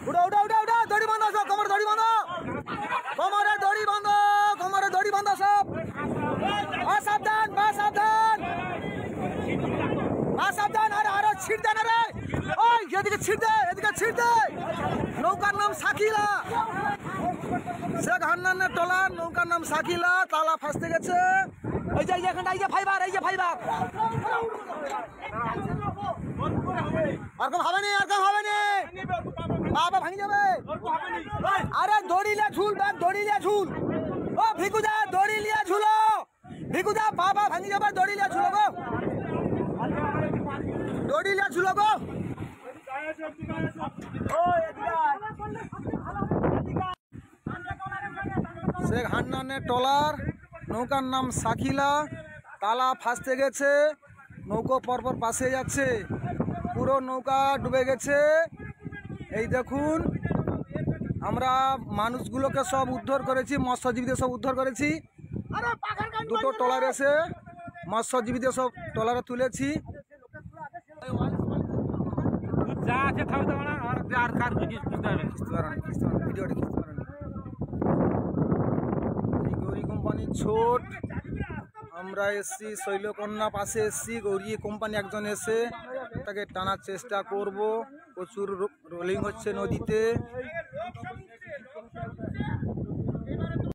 उड़ा उड़ा उड़ा उड़ा दड़ी बांधो सब, कमर दड़ी बांधो, कमरे दड़ी बांधो, कमरे दड़ी बांधो सब। सावधान सावधान सावधान। अरे अरे छिड़ दे ना रे, ओए এদিকে छिड़ दे, এদিকে छिड़ दे। নৌকার নাম সাকিলা, শেখ হান্নানের টলা, নৌকার নাম সাকিলা। তালা ফাঁসতে গেছে। এই যে এখানটা, এই যে ফাইবার, এই যে ফাইবার। আর কম হবে না, আর কম হবে না, বাবা ভাঙি যাবে। আরে দড়ি লিয়া ঝুল, ব্যাগ দড়ি লিয়া ঝুল। ও ভিকুদা দড়ি লিয়া ঝুলো, ভিকুদা বাবা ভাঙি যাবে। দড়ি লিয়া ঝুলো গো, দড়ি লিয়া ঝুলো গো। শেখ হান্নানের টলার, নৌকার নাম সাকিলা। তালা ফাঁসতে গেছে, নৌকো পরপর পাশে যাচ্ছে, পুরো নৌকা ডুবে গেছে। এই দেখুন, আমরা মানুষগুলোকে সব উদ্ধার করেছি, মৎস্যজীবীদের সব উদ্ধার করেছি। দুটো ট্রলার এসে মৎস্যজীবীদের সব ট্রলারে তুলেছি। গৌরী কোম্পানির ছোট, আমরা এসছি শৈলকন্যা পাশে এসছি। গৌরী কোম্পানি একজন এসে তাকে টানার চেষ্টা করব। প্রচুর রোলিং হচ্ছে নদীতে।